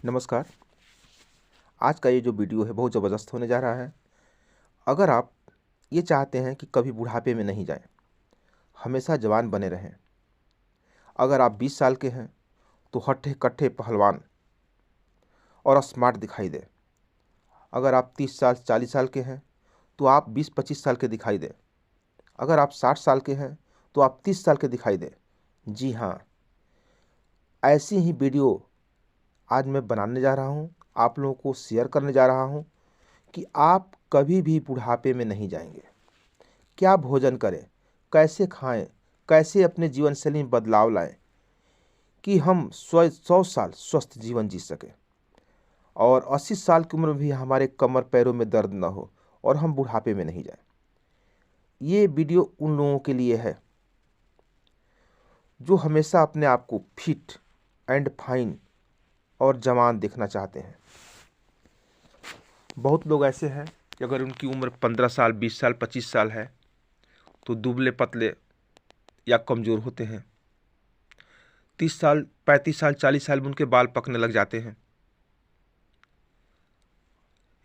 नमस्कार। आज का ये जो वीडियो है बहुत ज़बरदस्त होने जा रहा है। अगर आप ये चाहते हैं कि कभी बुढ़ापे में नहीं जाएं, हमेशा जवान बने रहें। अगर आप 20 साल के हैं तो हट्टे-कट्टे पहलवान और स्मार्ट दिखाई दें। अगर आप 30 साल 40 साल के हैं तो आप 20-25 साल के दिखाई दें। अगर आप 60 साल के हैं तो आप 30 साल के दिखाई दें। जी हाँ, ऐसी ही वीडियो आज मैं बनाने जा रहा हूँ, आप लोगों को शेयर करने जा रहा हूँ कि आप कभी भी बुढ़ापे में नहीं जाएंगे। क्या भोजन करें, कैसे खाएं, कैसे अपने जीवन शैली में बदलाव लाएं कि हम 100 साल स्वस्थ जीवन जी सकें और 80 साल की उम्र में भी हमारे कमर पैरों में दर्द न हो और हम बुढ़ापे में नहीं जाएं। ये वीडियो उन लोगों के लिए है जो हमेशा अपने आप को फिट एंड फाइन और जवान देखना चाहते हैं। बहुत लोग ऐसे हैं कि अगर उनकी उम्र 15 साल 20 साल 25 साल है तो दुबले पतले या कमज़ोर होते हैं। 30 साल 35 साल 40 साल में उनके बाल पकने लग जाते हैं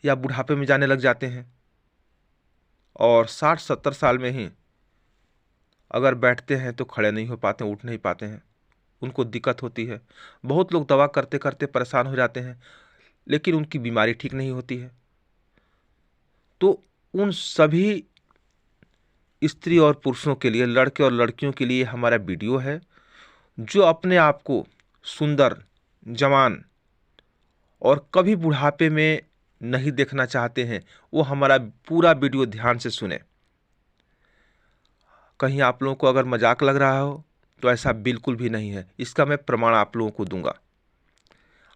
या बुढ़ापे में जाने लग जाते हैं और 60-70 साल में ही अगर बैठते हैं तो खड़े नहीं हो पाते, उठ नहीं पाते हैं, उनको दिक्कत होती है। बहुत लोग दवा करते करते परेशान हो जाते हैं लेकिन उनकी बीमारी ठीक नहीं होती है। तो उन सभी स्त्री और पुरुषों के लिए, लड़के और लड़कियों के लिए हमारा वीडियो है जो अपने आप को सुंदर, जवान और कभी बुढ़ापे में नहीं देखना चाहते हैं। वो हमारा पूरा वीडियो ध्यान से सुने। कहीं आप लोगों को अगर मजाक लग रहा हो तो ऐसा बिल्कुल भी नहीं है, इसका मैं प्रमाण आप लोगों को दूंगा।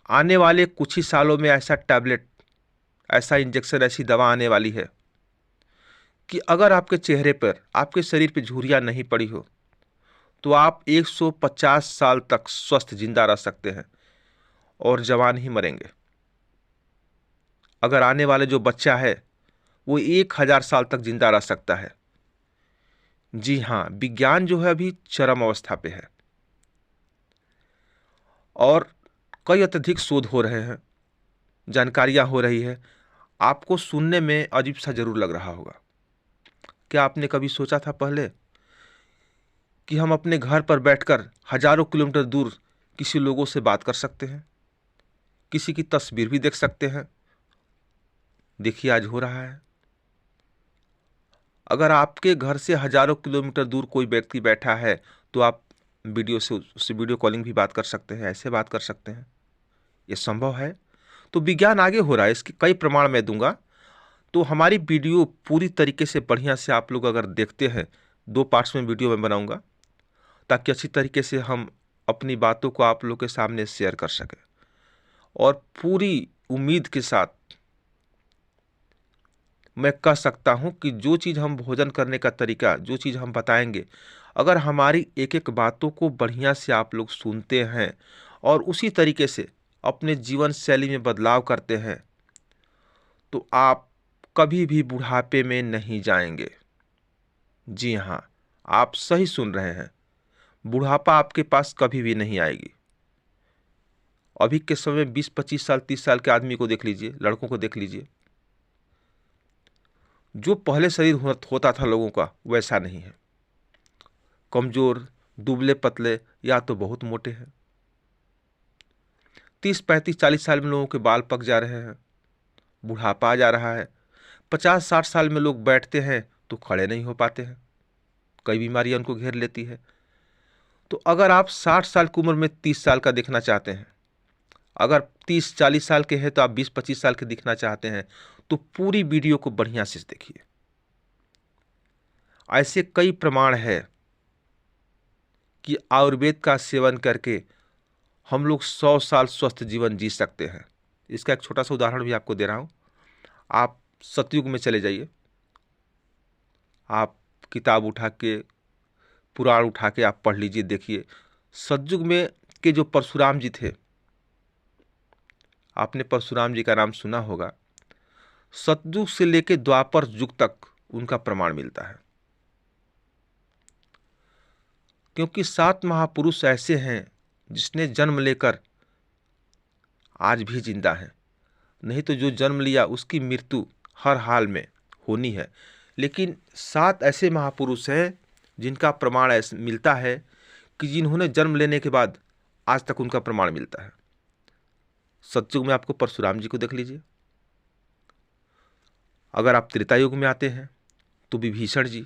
आने वाले कुछ ही सालों में ऐसा टैबलेट, ऐसा इंजेक्शन, ऐसी दवा आने वाली है कि अगर आपके चेहरे पर, आपके शरीर पर झुर्रियां नहीं पड़ी हो तो आप 150 साल तक स्वस्थ जिंदा रह सकते हैं और जवान ही मरेंगे। अगर आने वाले जो बच्चा है वो 1000 साल तक जिंदा रह सकता है। जी हाँ, विज्ञान जो है अभी चरम अवस्था पे है और कई अत्यधिक शोध हो रहे हैं, जानकारियां हो रही है। आपको सुनने में अजीब सा जरूर लग रहा होगा। क्या आपने कभी सोचा था पहले कि हम अपने घर पर बैठकर हजारों किलोमीटर दूर किसी लोगों से बात कर सकते हैं, किसी की तस्वीर भी देख सकते हैं? देखिए आज हो रहा है। अगर आपके घर से हजारों किलोमीटर दूर कोई व्यक्ति बैठा है तो आप वीडियो से उससे वीडियो कॉलिंग भी बात कर सकते हैं, ऐसे बात कर सकते हैं। ये संभव है। तो विज्ञान आगे हो रहा है, इसके कई प्रमाण मैं दूंगा। तो हमारी वीडियो पूरी तरीके से बढ़िया से आप लोग अगर देखते हैं, 2 पार्ट्स में वीडियो मैं बनाऊंगा ताकि अच्छी तरीके से हम अपनी बातों को आप लोग के सामने शेयर कर सकें और पूरी उम्मीद के साथ मैं कह सकता हूं कि जो चीज़ हम भोजन करने का तरीका, जो चीज़ हम बताएंगे, अगर हमारी एक एक बातों को बढ़िया से आप लोग सुनते हैं और उसी तरीके से अपने जीवन शैली में बदलाव करते हैं तो आप कभी भी बुढ़ापे में नहीं जाएंगे। जी हाँ, आप सही सुन रहे हैं, बुढ़ापा आपके पास कभी भी नहीं आएगी। अभी के समय 20-25 साल 30 साल के आदमी को देख लीजिए, लड़कों को देख लीजिए, जो पहले शरीर होता था लोगों का वैसा नहीं है। कमजोर, दुबले पतले या तो बहुत मोटे हैं। 30-35-40 साल में लोगों के बाल पक जा रहे हैं, बुढ़ापा आ जा रहा है। 50-60 साल में लोग बैठते हैं तो खड़े नहीं हो पाते हैं, कई बीमारियां उनको घेर लेती है। तो अगर आप 60 साल की उम्र में 30 साल का दिखना चाहते हैं, अगर 30-40 साल के हैं तो आप 20-25 साल के दिखना चाहते हैं, तो पूरी वीडियो को बढ़िया से देखिए। ऐसे कई प्रमाण है कि आयुर्वेद का सेवन करके हम लोग 100 साल स्वस्थ जीवन जी सकते हैं। इसका एक छोटा सा उदाहरण भी आपको दे रहा हूं। आप सतयुग में चले जाइए, आप किताब उठा के, पुराण उठा के आप पढ़ लीजिए, देखिए सतयुग में के जो परशुराम जी थे, आपने परशुराम जी का नाम सुना होगा। सतयुग से लेकर द्वापर युग तक उनका प्रमाण मिलता है, क्योंकि 7 महापुरुष ऐसे हैं जिसने जन्म लेकर आज भी जिंदा हैं। नहीं तो जो जन्म लिया उसकी मृत्यु हर हाल में होनी है। लेकिन 7 ऐसे महापुरुष हैं जिनका प्रमाण ऐसे मिलता है कि जिन्होंने जन्म लेने के बाद आज तक उनका प्रमाण मिलता है। सतयुग में आपको परशुराम जी को देख लीजिए। अगर आप त्रेता युग में आते हैं तो विभीषण जी,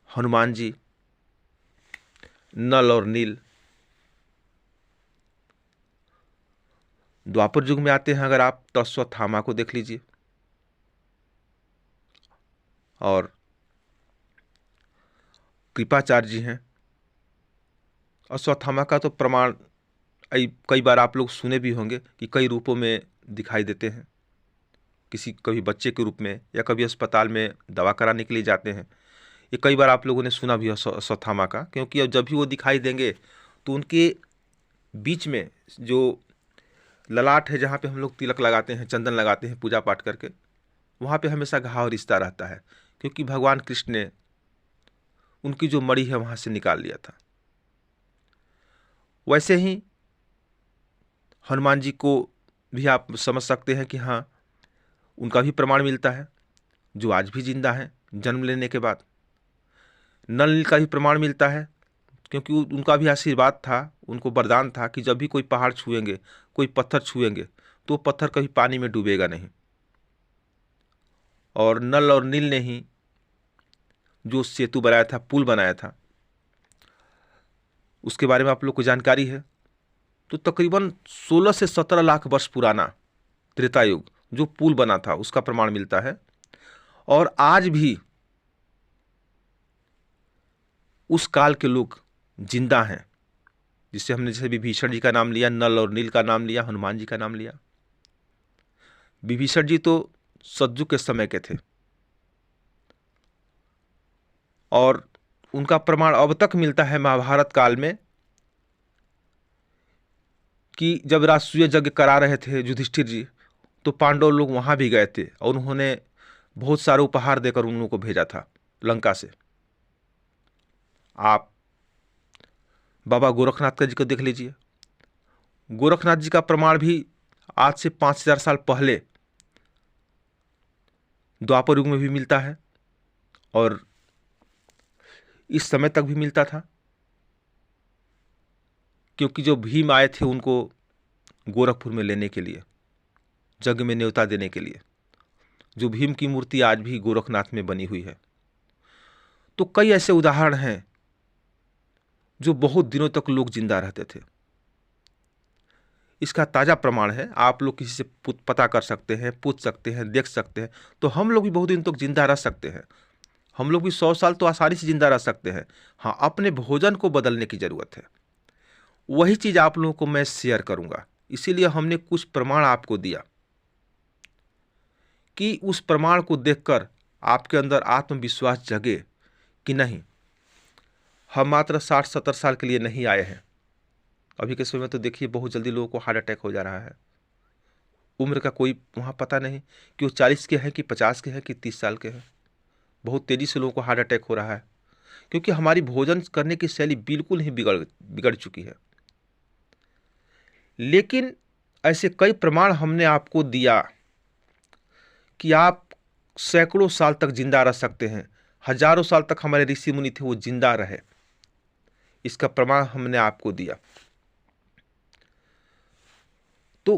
हनुमान जी, नल और नील। द्वापर युग में आते हैं अगर आप तो अश्वत्थामा को देख लीजिए। और कृपाचार्य जी हैं। अश्वत्थामा का तो प्रमाण कई बार आप लोग सुने भी होंगे कि कई रूपों में दिखाई देते हैं। कभी बच्चे के रूप में या कभी अस्पताल में दवा कराने के लिए जाते हैं। ये कई बार आप लोगों ने सुना भी अश्वत्थामा का, क्योंकि अब जब भी वो दिखाई देंगे तो उनके बीच में जो ललाट है, जहाँ पे हम लोग तिलक लगाते हैं, चंदन लगाते हैं पूजा पाठ करके, वहाँ पे हमेशा घाव रिश्ता रहता है, क्योंकि भगवान कृष्ण ने उनकी जो मणि है वहाँ से निकाल लिया था। वैसे ही हनुमान जी को भी आप समझ सकते हैं कि हाँ, उनका भी प्रमाण मिलता है, जो आज भी जिंदा हैं जन्म लेने के बाद। नल नील का भी प्रमाण मिलता है, क्योंकि उनका भी आशीर्वाद था, उनको वरदान था कि जब भी कोई पहाड़ छुएंगे, कोई पत्थर छुएंगे तो पत्थर कभी पानी में डूबेगा नहीं। और नल और नील ने ही जो सेतु बनाया था, पुल बनाया था, उसके बारे में आप लोग को जानकारी है। तो तकरीबन 16 से 17 लाख वर्ष पुराना त्रेता युग जो पुल बना था उसका प्रमाण मिलता है। और आज भी उस काल के लोग जिंदा हैं, जिससे हमने जैसे विभीषण जी का नाम लिया, नल और नील का नाम लिया, हनुमान जी का नाम लिया। विभीषण जी तो सतयुग के समय के थे और उनका प्रमाण अब तक मिलता है महाभारत काल में कि जब राष्ट्रीय यज्ञ करा रहे थे युधिष्ठिर जी, तो पांडव लोग वहाँ भी गए थे और उन्होंने बहुत सारे उपहार देकर उन लोगों को भेजा था लंका से। आप बाबा गोरखनाथ का जी को देख लीजिए। गोरखनाथ जी का प्रमाण भी आज से 5000 साल पहले द्वापर युग में भी मिलता है और इस समय तक भी मिलता था, क्योंकि जो भीम आए थे उनको गोरखपुर में लेने के लिए, यज्ञ में न्योता देने के लिए, जो भीम की मूर्ति आज भी गोरखनाथ में बनी हुई है। तो कई ऐसे उदाहरण हैं जो बहुत दिनों तक लोग जिंदा रहते थे। इसका ताज़ा प्रमाण है, आप लोग किसी से पता कर सकते हैं, पूछ सकते हैं, देख सकते हैं। तो हम लोग भी बहुत दिन तक जिंदा रह सकते हैं, हम लोग भी 100 साल तो आसानी से जिंदा रह सकते हैं। हाँ, अपने भोजन को बदलने की ज़रूरत है। वही चीज़ आप लोगों को मैं शेयर करूंगा, इसीलिए हमने कुछ प्रमाण आपको दिया कि उस प्रमाण को देखकर आपके अंदर आत्मविश्वास जगे कि नहीं, हम मात्र 60-70 साल के लिए नहीं आए हैं। अभी के समय में तो देखिए बहुत जल्दी लोगों को हार्ट अटैक हो जा रहा है। उम्र का कोई वहाँ पता नहीं कि वो 40 के हैं कि 50 के हैं कि 30 साल के हैं। बहुत तेज़ी से लोगों को हार्ट अटैक हो रहा है, क्योंकि हमारी भोजन करने की शैली बिल्कुल ही बिगड़ चुकी है। लेकिन ऐसे कई प्रमाण हमने आपको दिया कि आप सैकड़ों साल तक जिंदा रह सकते हैं, हजारों साल तक हमारे ऋषि मुनि थे वो जिंदा रहे, इसका प्रमाण हमने आपको दिया। तो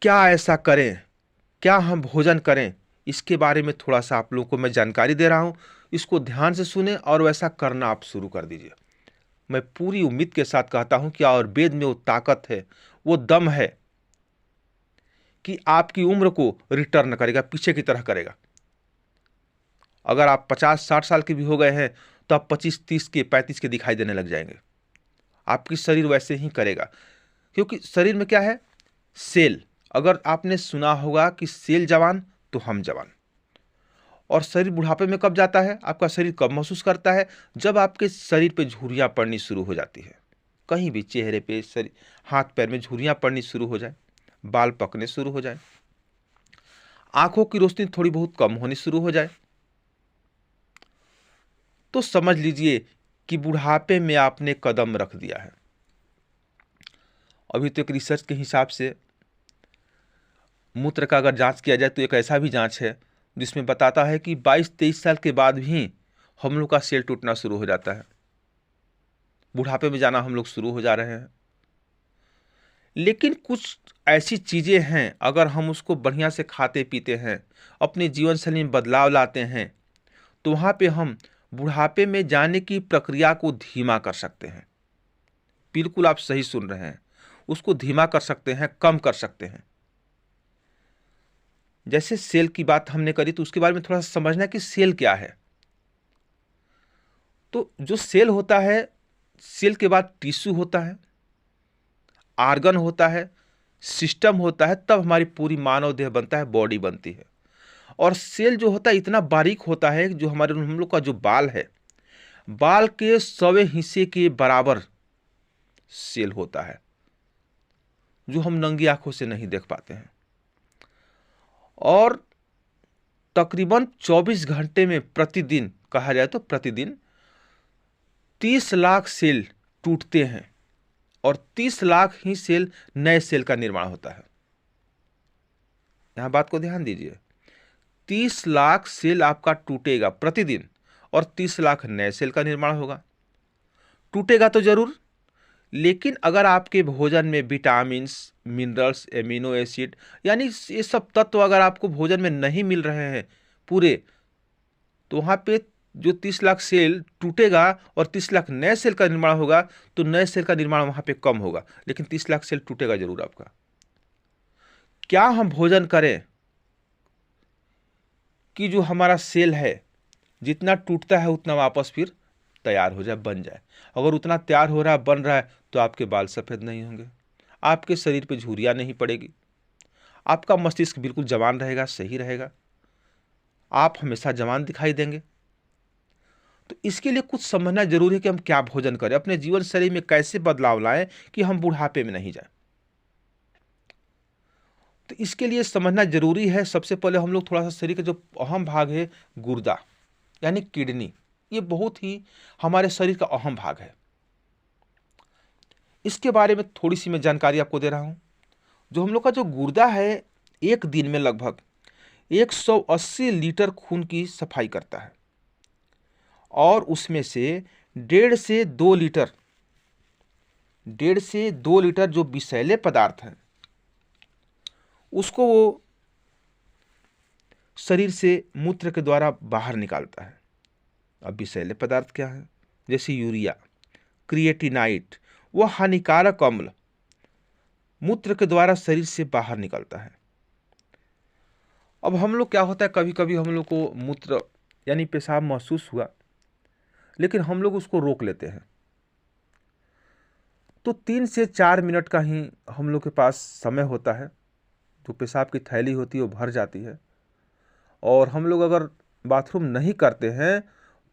क्या ऐसा करें, क्या हम भोजन करें, इसके बारे में थोड़ा सा आप लोगों को मैं जानकारी दे रहा हूं। इसको ध्यान से सुने और वैसा करना आप शुरू कर दीजिए। मैं पूरी उम्मीद के साथ कहता हूं कि आयुर्वेद में वो ताकत है, वो दम है कि आपकी उम्र को रिटर्न करेगा, पीछे की तरह करेगा। अगर आप 50-60 साल के भी हो गए हैं तो आप 25-30 के 35 के दिखाई देने लग जाएंगे। आपकी शरीर वैसे ही करेगा, क्योंकि शरीर में क्या है, सेल। अगर आपने सुना होगा कि सेल जवान तो हम जवान। और शरीर बुढ़ापे में कब जाता है, आपका शरीर कब महसूस करता है, जब आपके शरीर पे झुर्रियाँ पड़नी शुरू हो जाती है। कहीं भी चेहरे पे, शरीर, हाथ पैर में झुर्रियाँ पड़नी शुरू हो जाए, बाल पकने शुरू हो जाए, आंखों की रोशनी थोड़ी बहुत कम होनी शुरू हो जाए, तो समझ लीजिए कि बुढ़ापे में आपने कदम रख दिया है। अभी तो एक रिसर्च के हिसाब से मूत्र का अगर जांच किया जाए तो एक ऐसा भी जांच है जिसमें बताता है कि 22-23 साल के बाद भी हम लोग का सेल टूटना शुरू हो जाता है, बुढ़ापे में जाना हम लोग शुरू हो जा रहे हैं। लेकिन कुछ ऐसी चीज़ें हैं, अगर हम उसको बढ़िया से खाते पीते हैं, अपनी जीवन शैली में बदलाव लाते हैं, तो वहाँ पे हम बुढ़ापे में जाने की प्रक्रिया को धीमा कर सकते हैं। बिल्कुल आप सही सुन रहे हैं, उसको धीमा कर सकते हैं, कम कर सकते हैं। जैसे सेल की बात हमने करी तो उसके बारे में थोड़ा सा समझना है कि सेल क्या है। तो जो सेल होता है, सेल के बाद टिश्यू होता है, आर्गन होता है, सिस्टम होता है, तब हमारी पूरी मानव देह बनता है, बॉडी बनती है। और सेल जो होता है इतना बारीक होता है, जो हमारे हम लोग का जो बाल है, बाल के 100वें हिस्से के बराबर सेल होता है, जो हम नंगी आंखों से नहीं देख पाते हैं। और तकरीबन 24 घंटे में प्रतिदिन, कहा जाए तो प्रतिदिन 30 लाख सेल टूटते हैं और 30 लाख ही सेल नए सेल का निर्माण होता है। यहां बात को ध्यान दीजिए, 30 लाख सेल आपका टूटेगा प्रतिदिन और 30 लाख नए सेल का निर्माण होगा। टूटेगा तो जरूर, लेकिन अगर आपके भोजन में विटामिन्स, मिनरल्स, एमिनो एसिड यानी ये सब तत्व अगर आपको भोजन में नहीं मिल रहे हैं पूरे, तो वहाँ पे जो 30 लाख सेल टूटेगा और 30 लाख नए सेल का निर्माण होगा, तो नए सेल का निर्माण वहाँ पे कम होगा, लेकिन 30 लाख सेल टूटेगा जरूर आपका। क्या हम भोजन करें कि जो हमारा सेल है जितना टूटता है उतना वापस फिर तैयार हो जाए, बन जाए। अगर उतना तैयार हो रहा है, बन रहा है, तो आपके बाल सफ़ेद नहीं होंगे, आपके शरीर पे झुर्रियाँ नहीं पड़ेगी, आपका मस्तिष्क बिल्कुल जवान रहेगा, सही रहेगा, आप हमेशा जवान दिखाई देंगे। तो इसके लिए कुछ समझना जरूरी है कि हम क्या भोजन करें, अपने जीवन शैली में कैसे बदलाव लाएं कि हम बुढ़ापे में नहीं जाएं। तो इसके लिए समझना जरूरी है, सबसे पहले हम लोग थोड़ा सा शरीर का जो अहम भाग है, गुर्दा यानी किडनी, ये बहुत ही हमारे शरीर का अहम भाग है। इसके बारे में थोड़ी सी मैं जानकारी आपको दे रहा हूं। जो हम लोग का जो गुर्दा है, एक दिन में लगभग 180 लीटर खून की सफाई करता है और उसमें से 1.5 से 2 लीटर जो विषैले पदार्थ हैं उसको वो शरीर से मूत्र के द्वारा बाहर निकालता है। अब विषैले पदार्थ क्या है? जैसे यूरिया, क्रिएटिनाइट, वह हानिकारक अम्ल मूत्र के द्वारा शरीर से बाहर निकलता है। अब हम लोग क्या होता है, कभी कभी हम लोग को मूत्र यानी पेशाब महसूस हुआ, लेकिन हम लोग उसको रोक लेते हैं। तो 3 से 4 मिनट का ही हम लोग के पास समय होता है, जो पेशाब की थैली होती है वो भर जाती है, और हम लोग अगर बाथरूम नहीं करते हैं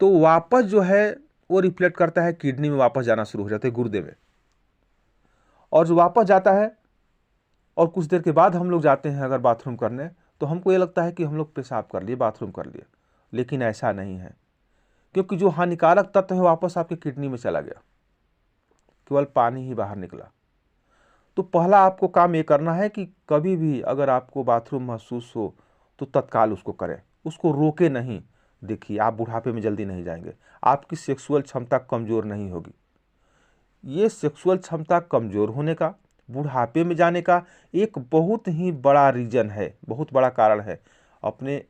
तो वापस जो है वो रिफ्लेक्ट करता है किडनी में, वापस जाना शुरू हो जाता है, गुर्दे में। और जो वापस जाता है और कुछ देर के बाद हम लोग जाते हैं अगर बाथरूम करने, तो हमको ये लगता है कि हम लोग पेशाब कर लिए, बाथरूम कर लिए, लेकिन ऐसा नहीं है, क्योंकि जो हानिकारक तत्व है वापस आपके किडनी में चला गया, केवल पानी ही बाहर निकला। तो पहला आपको काम ये करना है कि कभी भी अगर आपको बाथरूम महसूस हो तो तत्काल उसको करें, उसको रोके नहीं। देखिए, आप बुढ़ापे में जल्दी नहीं जाएंगे, आपकी सेक्सुअल क्षमता कमज़ोर नहीं होगी। ये सेक्सुअल क्षमता कमज़ोर होने का, बुढ़ापे में जाने का एक बहुत ही बड़ा रीज़न है, बहुत बड़ा कारण है, अपने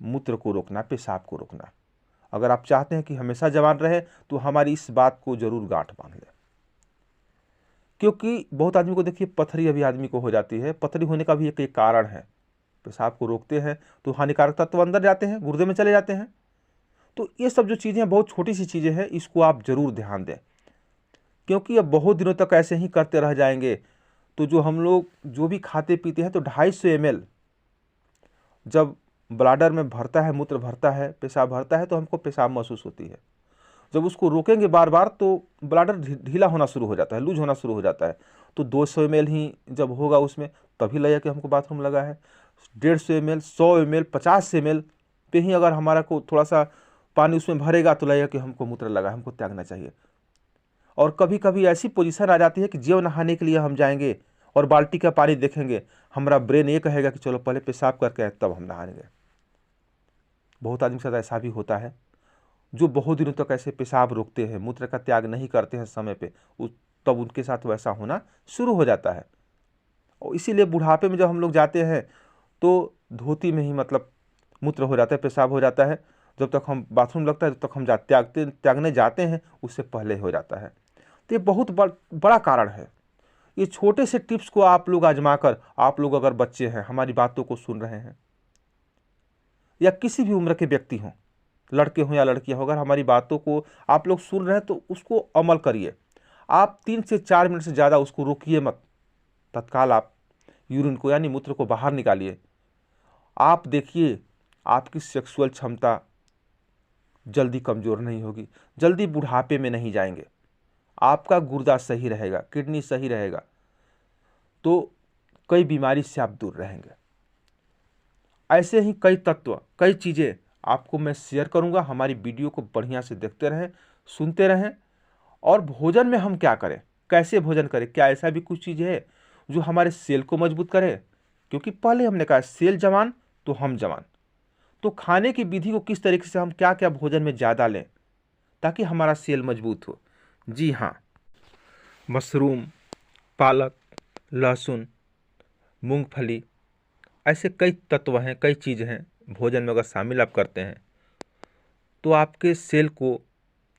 मूत्र को रोकना, पेशाब को रोकना। अगर आप चाहते हैं कि हमेशा जवान रहे तो हमारी इस बात को जरूर गांठ बांध लें, क्योंकि बहुत आदमी को देखिए पथरी अभी आदमी को हो जाती है। पथरी होने का भी एक कारण है, पेशाब को रोकते हैं तो हानिकारक तत्व अंदर जाते हैं, गुर्दे में चले जाते हैं। तो ये सब जो चीज़ें बहुत छोटी सी चीज़ें हैं, इसको आप जरूर ध्यान दें, क्योंकि अब बहुत दिनों तक ऐसे ही करते रह जाएंगे तो जो हम लोग जो भी खाते पीते हैं, तो 250 ml जब ब्लाडर में भरता है, मूत्र भरता है, पेशाब भरता है, तो हमको पेशाब महसूस होती है। जब उसको रोकेंगे बार बार तो ब्लाडर ढीला होना शुरू हो जाता है, लूज होना शुरू हो जाता है। तो 200 ml ही जब होगा उसमें, तभी लगेगा कि हमको बाथरूम लगा है। 150 ml, 100 ml, 50 ml पे ही अगर हमारा को थोड़ा सा पानी उसमें भरेगा तो लगेगा कि हमको मूत्र लगा, हमको त्यागना चाहिए। और कभी कभी ऐसी पोजीशन आ जाती है कि जेव नहाने के लिए हम जाएंगे और बाल्टी का पानी देखेंगे, हमारा ब्रेन ये कहेगा कि चलो पहले पेशाब करके आए तब हम नहाएंगे। बहुत आदमी के साथ ऐसा भी होता है जो बहुत दिनों तक ऐसे पेशाब रोकते हैं, मूत्र का त्याग नहीं करते हैं समय पे, तब उनके साथ वैसा होना शुरू हो जाता है। और इसीलिए बुढ़ापे में जब हम लोग जाते हैं तो धोती में ही मतलब मूत्र हो जाता है, पेशाब हो जाता है। जब तक हम बाथरूम लगता है, जब तक हम त्यागने जाते हैं उससे पहले हो जाता है। तो ये बहुत बड़ा कारण है। ये छोटे से टिप्स को आप लोग आजमा कर, आप लोग अगर बच्चे हैं, हमारी बातों को सुन रहे हैं, या किसी भी उम्र के व्यक्ति हों, लड़के हों या लड़कियां हों, अगर हमारी बातों को आप लोग सुन रहे हैं तो उसको अमल करिए। आप 3 से 4 मिनट से ज़्यादा उसको रोकिए मत, तत्काल आप यूरिन को यानी मूत्र को बाहर निकालिए। आप देखिए आपकी सेक्सुअल क्षमता जल्दी कमज़ोर नहीं होगी, जल्दी बुढ़ापे में नहीं जाएंगे, आपका गुर्दा सही रहेगा, किडनी सही रहेगा, तो कई बीमारी से आप दूर रहेंगे। ऐसे ही कई तत्व, कई चीज़ें आपको मैं शेयर करूंगा। हमारी वीडियो को बढ़िया से देखते रहें, सुनते रहें। और भोजन में हम क्या करें, कैसे भोजन करें, क्या ऐसा भी कुछ चीज़ है जो हमारे सेल को मजबूत करे? क्योंकि पहले हमने कहा सेल जवान तो हम जवान। तो खाने की विधि को किस तरीके से हम क्या क्या भोजन में ज़्यादा लें ताकि हमारा सेल मजबूत हो? जी हाँ, मशरूम, पालक, लहसुन, मूंगफली, ऐसे कई तत्व हैं, कई चीज़ हैं भोजन में अगर शामिल आप करते हैं तो आपके सेल को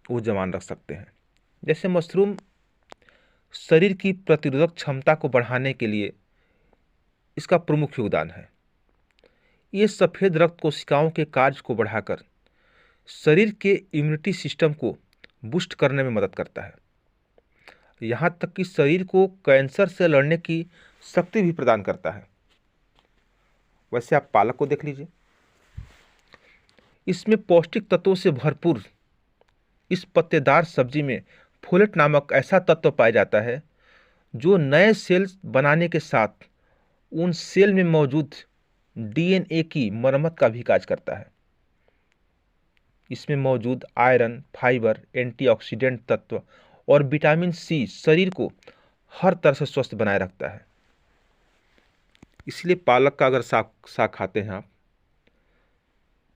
वो जवान रख सकते हैं। जैसे मशरूम शरीर की प्रतिरोधक क्षमता को बढ़ाने के लिए इसका प्रमुख योगदान है। ये सफ़ेद रक्त कोशिकाओं के कार्य को बढ़ाकर शरीर के इम्यूनिटी सिस्टम को बूस्ट करने में मदद करता है। यहाँ तक कि शरीर को कैंसर से लड़ने की शक्ति भी प्रदान करता है। वैसे आप पालक को देख लीजिए, इसमें पौष्टिक तत्वों से भरपूर इस पत्तेदार सब्जी में फोलेट नामक ऐसा तत्व पाया जाता है जो नए सेल बनाने के साथ उन सेल में मौजूद डीएनए की मरम्मत का भी कार्य करता है। इसमें मौजूद आयरन, फाइबर, एंटीऑक्सीडेंट तत्व और विटामिन सी शरीर को हर तरह से स्वस्थ बनाए रखता है। इसलिए पालक का अगर साग खाते हैं आप,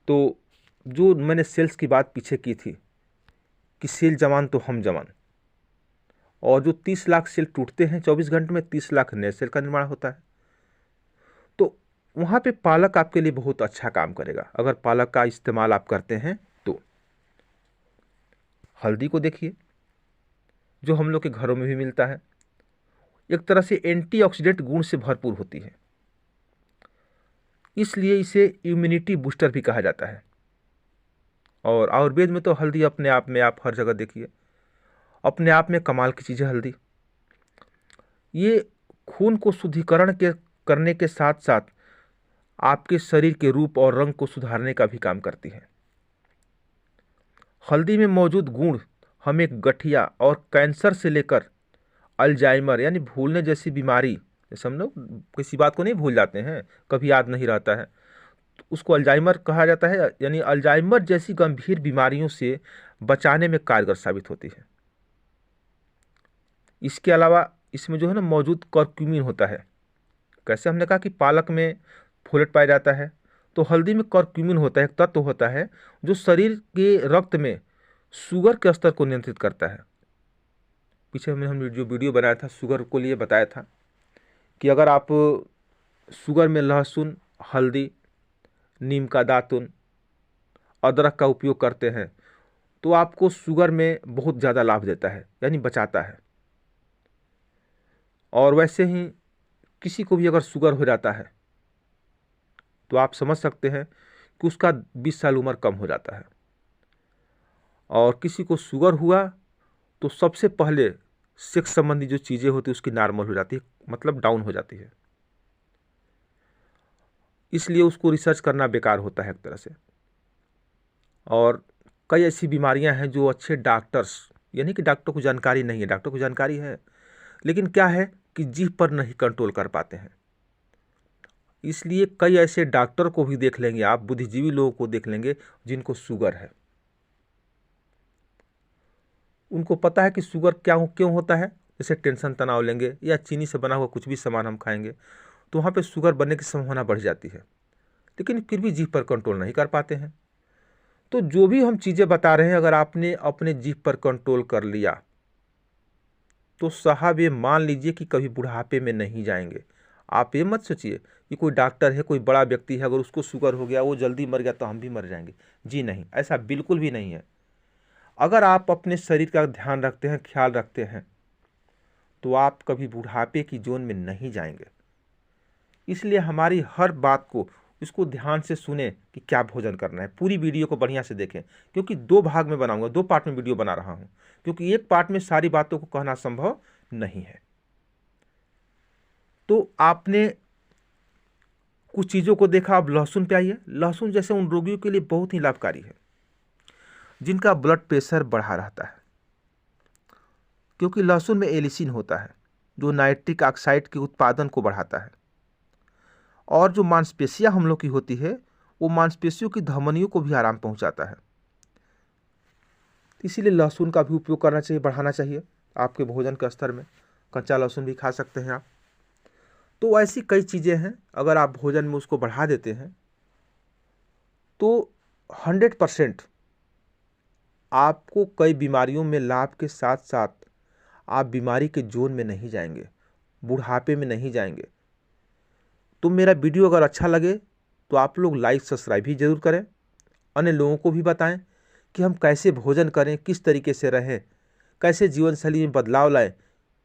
तो जो मैंने सेल्स की बात पीछे की थी कि सेल जवान तो हम जवान, और जो 30 लाख सेल टूटते हैं 24 घंटे में, 30 लाख नए सेल का निर्माण होता है। तो वहाँ पे पालक आपके लिए बहुत अच्छा काम करेगा अगर पालक का इस्तेमाल आप करते हैं तो। हल्दी को देखिए, जो हम लोग के घरों में भी मिलता है, एक तरह से एंटीऑक्सीडेंट गुण से भरपूर होती है, इसलिए इसे इम्यूनिटी बूस्टर भी कहा जाता है। और आयुर्वेद में तो हल्दी अपने आप में, आप हर जगह देखिए, अपने आप में कमाल की चीज़ है हल्दी। ये खून को शुद्धिकरण करने के साथ साथ आपके शरीर के रूप और रंग को सुधारने का भी काम करती है। हल्दी में मौजूद गुण हमें गठिया और कैंसर से लेकर अल्जाइमर यानी भूलने जैसी बीमारी, जैसे हम लोग किसी बात को नहीं भूल जाते हैं, कभी याद नहीं रहता है, तो उसको अल्जाइमर कहा जाता है, यानी अल्जाइमर जैसी गंभीर बीमारियों से बचाने में कारगर साबित होती है। इसके अलावा इसमें जो है ना मौजूद करक्यूमिन होता है। कैसे, हमने कहा कि पालक में फोलेट पाया जाता है, तो हल्दी में करक्यूमिन होता है, एक तत्व होता है जो शरीर के रक्त में शुगर के स्तर को नियंत्रित करता है। पीछे हमने जो वीडियो बनाया था शुगर को लिए बताया था कि अगर आप शुगर में लहसुन, हल्दी, नीम का दातुन, अदरक का उपयोग करते हैं तो आपको शुगर में बहुत ज़्यादा लाभ देता है, यानी बचाता है। और वैसे ही किसी को भी अगर शुगर हो जाता है तो आप समझ सकते हैं कि उसका 20 साल उम्र कम हो जाता है। और किसी को शुगर हुआ तो सबसे पहले सेक्स संबंधी जो चीज़ें होती है उसकी नॉर्मल हो जाती है, मतलब डाउन हो जाती है। इसलिए उसको रिसर्च करना बेकार होता है एक तरह से। और कई ऐसी बीमारियां हैं जो अच्छे डॉक्टर्स, यानी कि डॉक्टर को जानकारी नहीं है, डॉक्टर को जानकारी है लेकिन क्या है कि जीभ पर नहीं कंट्रोल कर पाते हैं। इसलिए कई ऐसे डॉक्टर को भी देख लेंगे आप, बुद्धिजीवी लोगों को देख लेंगे जिनको शुगर है। उनको पता है कि शुगर क्या क्यों होता है। जैसे टेंशन तनाव लेंगे या चीनी से बना हुआ कुछ भी सामान हम खाएंगे तो वहाँ पे शुगर बनने की संभावना बढ़ जाती है, लेकिन फिर भी जीभ पर कंट्रोल नहीं कर पाते हैं। तो जो भी हम चीज़ें बता रहे हैं, अगर आपने अपने जीभ पर कंट्रोल कर लिया तो साहब ये मान लीजिए कि कभी बुढ़ापे में नहीं जाएंगे। आप ये मत सोचिए कि कोई डॉक्टर है, कोई बड़ा व्यक्ति है, अगर उसको शुगर हो गया, वो जल्दी मर गया तो हम भी मर जाएंगे। जी नहीं, ऐसा बिल्कुल भी नहीं है। अगर आप अपने शरीर का ध्यान रखते हैं, ख्याल रखते हैं, तो आप कभी बुढ़ापे की जोन में नहीं जाएंगे। इसलिए हमारी हर बात को इसको ध्यान से सुने कि क्या भोजन करना है। पूरी वीडियो को बढ़िया से देखें, क्योंकि 2 भाग में बनाऊंगा, 2 पार्ट में वीडियो बना रहा हूं, क्योंकि एक पार्ट में सारी बातों को कहना संभव नहीं है। तो आपने कुछ चीज़ों को देखा, अब लहसुन पे आइए। लहसुन जैसे उन रोगियों के लिए बहुत ही लाभकारी है जिनका ब्लड प्रेशर बढ़ा रहता है, क्योंकि लहसुन में एलिसिन होता है जो नाइट्रिक ऑक्साइड के उत्पादन को बढ़ाता है। और जो मांसपेशियां हम लोग की होती है, वो मांसपेशियों की धमनियों को भी आराम पहुंचाता है। इसीलिए लहसुन का भी उपयोग करना चाहिए, बढ़ाना चाहिए आपके भोजन के स्तर में। कच्चा लहसुन भी खा सकते हैं आप। तो ऐसी कई चीज़ें हैं, अगर आप भोजन में उसको बढ़ा देते हैं तो 100% आपको कई बीमारियों में लाभ के साथ साथ आप बीमारी के जोन में नहीं जाएंगे, बुढ़ापे में नहीं जाएंगे। तो मेरा वीडियो अगर अच्छा लगे तो आप लोग लाइक सब्सक्राइब भी जरूर करें, अन्य लोगों को भी बताएं कि हम कैसे भोजन करें, किस तरीके से रहें, कैसे जीवन शैली में बदलाव लाएं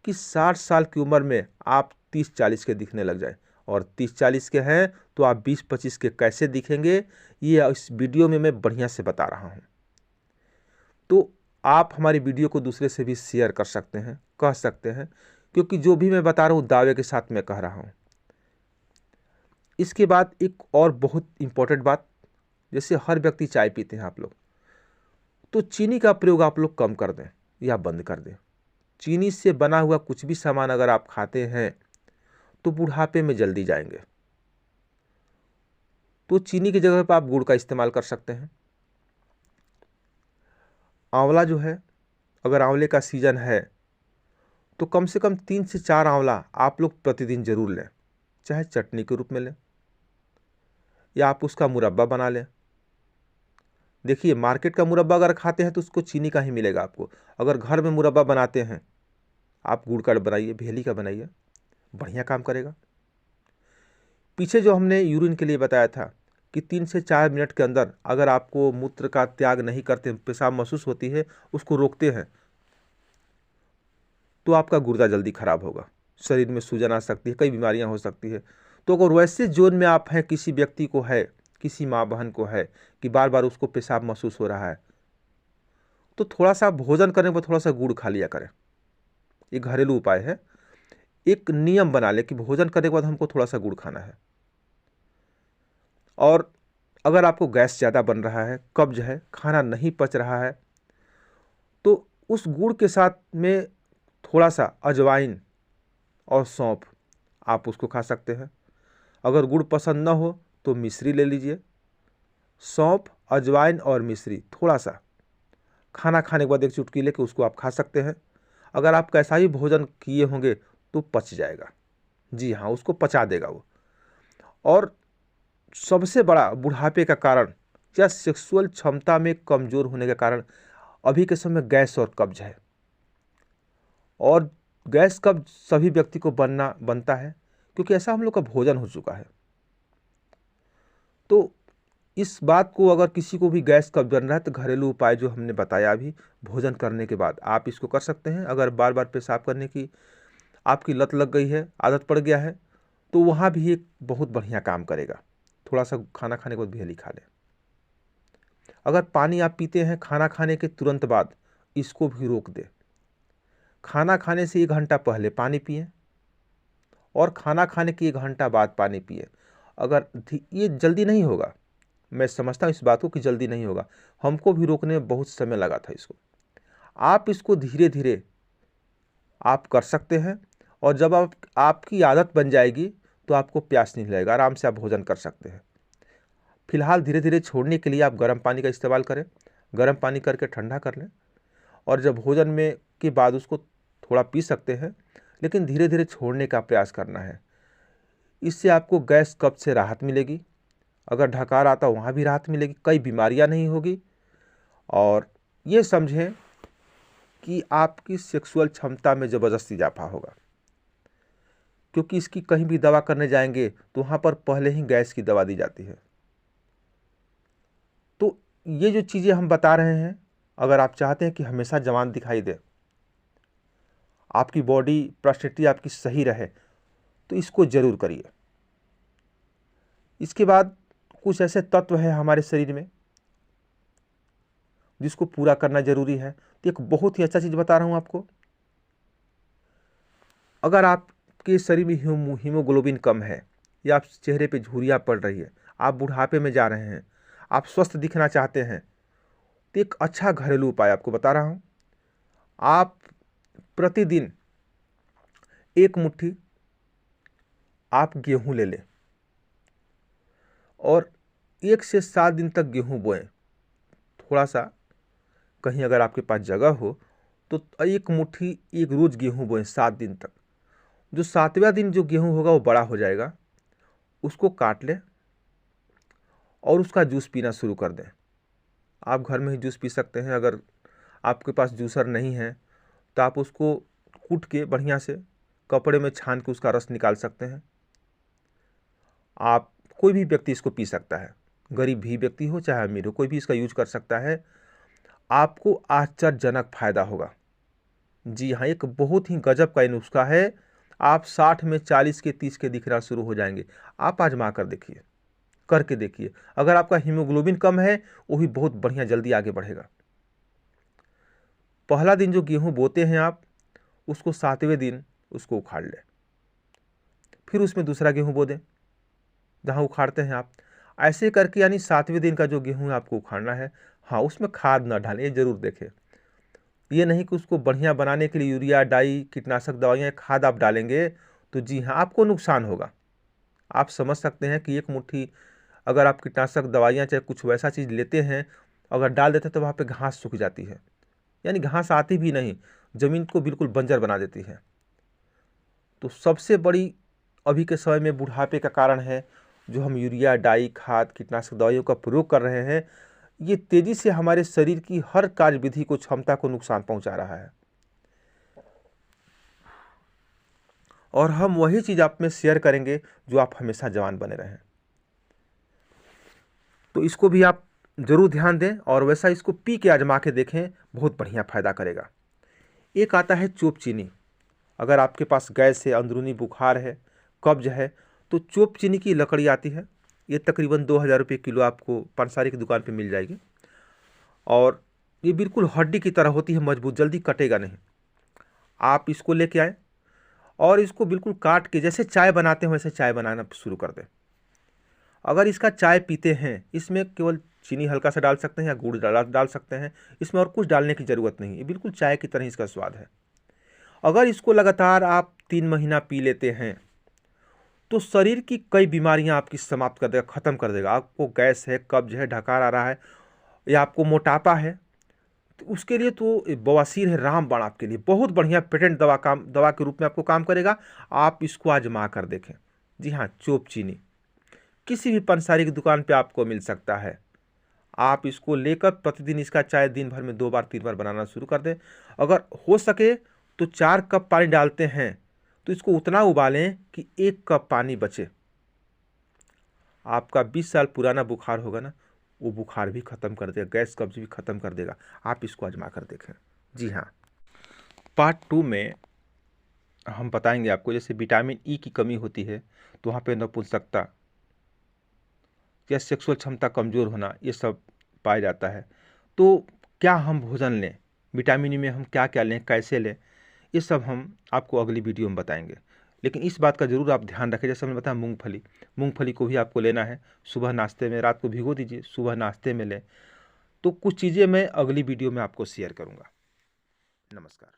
कि 60 साल की उम्र में आप 30-40 के दिखने लग जाए, और 30-40 के हैं तो आप 20-25 के कैसे दिखेंगे, ये इस वीडियो में मैं बढ़िया से बता रहा हूँ। तो आप हमारी वीडियो को दूसरे से भी शेयर कर सकते हैं, कह सकते हैं, क्योंकि जो भी मैं बता रहा हूँ दावे के साथ मैं कह रहा हूँ। इसके बाद एक और बहुत इम्पोर्टेंट बात, जैसे हर व्यक्ति चाय पीते हैं आप लोग, तो चीनी का प्रयोग आप लोग कम कर दें या बंद कर दें। चीनी से बना हुआ कुछ भी सामान अगर आप खाते हैं तो बुढ़ापे में जल्दी जाएंगे। तो चीनी की जगह पर आप गुड़ का इस्तेमाल कर सकते हैं। आंवला जो है, अगर आंवले का सीजन है तो कम से कम 3 से 4 आंवला आप लोग प्रतिदिन जरूर लें, चाहे चटनी के रूप में लें या आप उसका मुरब्बा बना लें। देखिए, मार्केट का मुरब्बा अगर खाते हैं तो उसको चीनी का ही मिलेगा आपको। अगर घर में मुरब्बा बनाते हैं, आप गुड़ का बनाइए, भेली का बनाइए, बढ़िया काम करेगा। पीछे जो हमने यूरिन के लिए बताया था कि 3 से 4 मिनट के अंदर अगर आपको मूत्र का त्याग नहीं करते, पेशाब महसूस होती है, उसको रोकते हैं, तो आपका गुर्दा जल्दी खराब होगा, शरीर में सूजन आ सकती है, कई बीमारियां हो सकती है। तो अगर वैसे जोन में आप हैं, किसी व्यक्ति को है, किसी माँ बहन को है कि बार बार उसको पेशाब महसूस हो रहा है, तो थोड़ा सा भोजन करने पर थोड़ा सा गुड़ खा लिया करें। ये घरेलू उपाय है। एक नियम बना ले कि भोजन करने के बाद हमको थोड़ा सा गुड़ खाना है। और अगर आपको गैस ज़्यादा बन रहा है, कब्ज है, खाना नहीं पच रहा है, तो उस गुड़ के साथ में थोड़ा सा अजवाइन और सौंफ आप उसको खा सकते हैं। अगर गुड़ पसंद ना हो तो मिश्री ले लीजिए। सौंफ, अजवाइन और मिश्री थोड़ा सा खाना खाने के बाद एक चुटकी लेके उसको आप खा सकते हैं। अगर आप कैसा ही भोजन किए होंगे तो पच जाएगा। जी हाँ, उसको पचा देगा वो। और सबसे बड़ा बुढ़ापे का कारण या सेक्सुअल क्षमता में कमजोर होने के कारण अभी के समय गैस और कब्ज है। और गैस कब्ज सभी व्यक्ति को बनता है, क्योंकि ऐसा हम लोग का भोजन हो चुका है। तो इस बात को, अगर किसी को भी गैस कब्ज बन रहा है, तो घरेलू उपाय जो हमने बताया अभी भोजन करने के बाद आप इसको कर सकते हैं। अगर बार बार पेशाब करने की आपकी लत लग गई है, आदत पड़ गया है, तो वहाँ भी एक बहुत बढ़िया काम करेगा। थोड़ा सा खाना खाने के बाद भेली खा लें। अगर पानी आप पीते हैं खाना खाने के तुरंत बाद, इसको भी रोक दें। खाना खाने से 1 घंटा पहले पानी पिएं और खाना खाने के 1 घंटा बाद पानी पिएं। अगर ये जल्दी नहीं होगा, मैं समझता हूँ इस बात को कि जल्दी नहीं होगा, हमको भी रोकने में बहुत समय लगा था इसको। आप इसको धीरे धीरे आप कर सकते हैं, और जब आपकी आदत बन जाएगी तो आपको प्यास नहीं लगेगा, आराम से आप भोजन कर सकते हैं। फिलहाल धीरे धीरे छोड़ने के लिए आप गर्म पानी का इस्तेमाल करें, गर्म पानी करके ठंडा कर लें और जब भोजन में के बाद उसको थोड़ा पी सकते हैं, लेकिन धीरे धीरे छोड़ने का प्रयास करना है। इससे आपको गैस कब्ज से राहत मिलेगी, अगर ढकार आता वहाँ भी राहत मिलेगी, कई बीमारियां नहीं होगी। और ये समझें कि आपकी सेक्सुअल क्षमता में ज़बरदस्ती इजाफा होगा, क्योंकि इसकी कहीं भी दवा करने जाएंगे तो वहाँ पर पहले ही गैस की दवा दी जाती है। तो ये जो चीज़ें हम बता रहे हैं, अगर आप चाहते हैं कि हमेशा जवान दिखाई दे, आपकी बॉडी पर्सनैलिटी आपकी सही रहे, तो इसको ज़रूर करिए। इसके बाद कुछ ऐसे तत्व है हमारे शरीर में जिसको पूरा करना जरूरी है। तो एक बहुत ही अच्छा चीज़ बता रहा हूँ आपको। अगर आपके शरीर में हीमोग्लोबिन कम है, या आप चेहरे पे झुर्रियाँ पड़ रही है, आप बुढ़ापे में जा रहे हैं, आप स्वस्थ दिखना चाहते हैं, तो एक अच्छा घरेलू उपाय आपको बता रहा हूँ। आप प्रतिदिन 1 मुट्ठी आप गेहूँ ले लें और 1 से 7 दिन तक गेहूँ बोएं। थोड़ा सा कहीं अगर आपके पास जगह हो तो 1 मुट्ठी एक रोज़ गेहूँ बोएं 7 दिन तक। जो 7वां दिन जो गेहूँ होगा वो बड़ा हो जाएगा, उसको काट लें और उसका जूस पीना शुरू कर दें। आप घर में ही जूस पी सकते हैं। अगर आपके पास जूसर नहीं है तो आप उसको कूट के बढ़िया से कपड़े में छान के उसका रस निकाल सकते हैं। आप कोई भी व्यक्ति इसको पी सकता है, गरीब भी व्यक्ति हो चाहे अमीर हो, कोई भी इसका यूज कर सकता है। आपको आश्चर्यजनक फायदा होगा। जी हाँ, एक बहुत ही गजब का नुस्खा है। आप 60 में 40 के 30 के दिखना शुरू हो जाएंगे। आप आजमा कर देखिए, करके देखिए। अगर आपका हीमोग्लोबिन कम है वो भी बहुत बढ़िया जल्दी आगे बढ़ेगा। पहला दिन जो गेहूं बोते हैं आप, उसको 7वें दिन उसको उखाड़ लें, फिर उसमें दूसरा गेहूं बो दें जहां उखाड़ते हैं आप। ऐसे करके यानी 7वें दिन का जो गेहूं है आपको उखाड़ना है। हाँ, उसमें खाद न डालें, ये जरूर देखें। ये नहीं कि उसको बढ़िया बनाने के लिए यूरिया, डाई, कीटनाशक दवाइयाँ, खाद आप डालेंगे तो जी हाँ आपको नुकसान होगा। आप समझ सकते हैं कि 1 मुट्ठी अगर आप कीटनाशक दवाइयाँ चाहे कुछ वैसा चीज़ लेते हैं, अगर डाल देते हैं तो वहाँ पे घास सूख जाती है, यानी घास आती भी नहीं, ज़मीन को बिल्कुल बंजर बना देती है। तो सबसे बड़ी अभी के समय में बुढ़ापे का कारण है जो हम यूरिया, डाई, खाद, कीटनाशक दवाइयों का प्रयोग कर रहे हैं। ये तेजी से हमारे शरीर की हर कार्यविधि को, क्षमता को नुकसान पहुंचा रहा है। और हम वही चीज़ आप में शेयर करेंगे जो आप हमेशा जवान बने रहें। तो इसको भी आप जरूर ध्यान दें और वैसा इसको पी के आजमा के देखें, बहुत बढ़िया फायदा करेगा। एक आता है चोप चीनी। अगर आपके पास गैस है, अंदरूनी बुखार है, कब्ज है, तो चोप चीनी की लकड़ी आती है। ये तकरीबन 2000 रुपये किलो आपको पंसारी की दुकान पे मिल जाएगी। और ये बिल्कुल हड्डी की तरह होती है, मजबूत, जल्दी कटेगा नहीं। आप इसको लेके आए और इसको बिल्कुल काट के जैसे चाय बनाते हैं वैसे चाय बनाना शुरू कर दें। अगर इसका चाय पीते हैं, इसमें केवल चीनी हल्का सा डाल सकते हैं या गुड़ डाल सकते हैं, इसमें और कुछ डालने की ज़रूरत नहीं है। बिल्कुल चाय की तरह इसका स्वाद है। अगर इसको लगातार आप 3 महीना पी लेते हैं तो शरीर की कई बीमारियां आपकी समाप्त कर देगा, ख़त्म कर देगा। आपको गैस है, कब्ज है, ढकार आ रहा है, या आपको मोटापा है, तो उसके लिए तो बवासीर है रामबाण आपके लिए। बहुत बढ़िया पेटेंट दवा के रूप में आपको काम करेगा। आप इसको आजमा कर देखें। जी हाँ, चोप चीनी किसी भी पंसारी की दुकान पे आपको मिल सकता है। आप इसको लेकर प्रतिदिन इसका चाय दिन भर में 2 बार 3 बार बनाना शुरू कर दें। अगर हो सके तो 4 कप पानी डालते हैं तो इसको उतना उबालें कि 1 कप पानी बचे। आपका 20 साल पुराना बुखार होगा ना, वो बुखार भी ख़त्म कर देगा, गैस कब्ज भी ख़त्म कर देगा। आप इसको आजमा कर देखें। जी हाँ, पार्ट 2 में हम बताएंगे आपको, जैसे विटामिन ई की कमी होती है तो वहाँ पे नपुंसकता या सेक्सुअल क्षमता कमज़ोर होना, ये सब पाया जाता है। तो क्या हम भोजन लें, विटामिन ई में हम क्या क्या लें, कैसे लें, ये सब हम आपको अगली वीडियो में बताएंगे। लेकिन इस बात का ज़रूर आप ध्यान रखें, जैसे हमने बताया मूंगफली को भी आपको लेना है। सुबह नाश्ते में, रात को भिगो दीजिए, सुबह नाश्ते में लें। तो कुछ चीज़ें मैं अगली वीडियो में आपको शेयर करूँगा। नमस्कार।